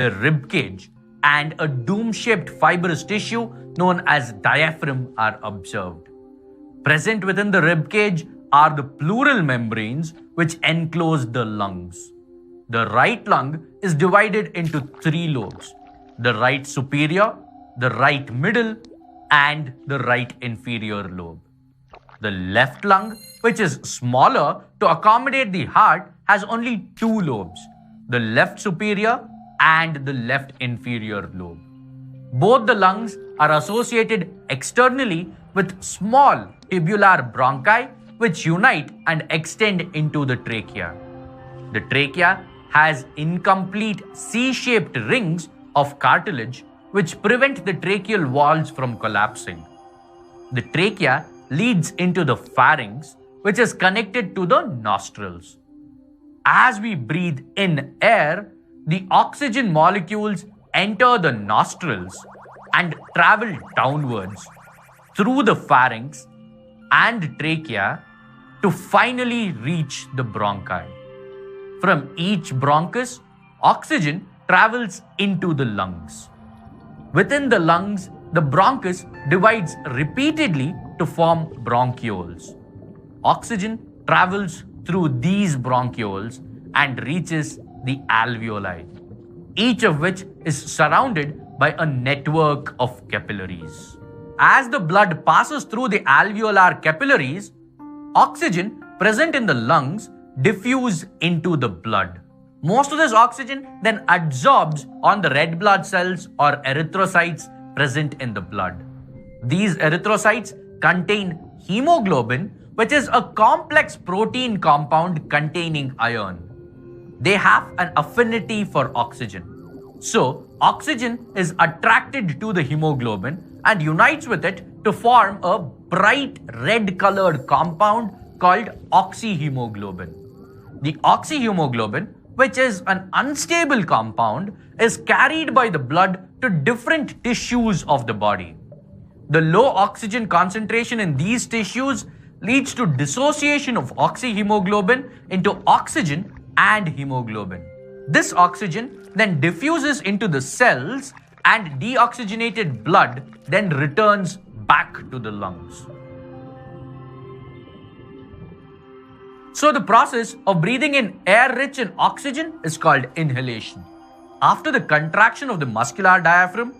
the rib cage, and a dome-shaped fibrous tissue known as diaphragm are observed. Present within the rib cage are the pleural membranes which enclose the lungs. The right lung is divided into three lobes: the right superior, the right middle, and the right inferior lobe. The left lung, which is smaller to accommodate the heart, has only two lobes: the left superior and the left inferior lobe. Both the lungs are associated externally with small tubular bronchi which unite and extend into the trachea. The trachea has incomplete C-shaped rings of cartilage which prevent the tracheal walls from collapsing. The trachea leads into the pharynx, which is connected to the nostrils. As we breathe in air, the oxygen molecules enter the nostrils and travel downwards through the pharynx and trachea to finally reach the bronchi. From each bronchus, oxygen travels into the lungs. Within the lungs, the bronchus divides repeatedly to form bronchioles. Oxygen travels through these bronchioles and reaches the alveoli, each of which is surrounded by a network of capillaries. As the blood passes through the alveolar capillaries, oxygen present in the lungs diffuse into the blood. Most of this oxygen then adsorbs on the red blood cells or erythrocytes present in the blood. These erythrocytes contain hemoglobin, which is a complex protein compound containing iron. They have an affinity for oxygen. So, oxygen is attracted to the hemoglobin and unites with it to form a bright red-colored compound called oxyhemoglobin. The oxyhemoglobin, which is an unstable compound, is carried by the blood to different tissues of the body. The low oxygen concentration in these tissues leads to dissociation of oxyhemoglobin into oxygen and hemoglobin. This oxygen then diffuses into the cells and deoxygenated blood then returns back to the lungs. So the process of breathing in air rich in oxygen is called inhalation. After the contraction of the muscular diaphragm,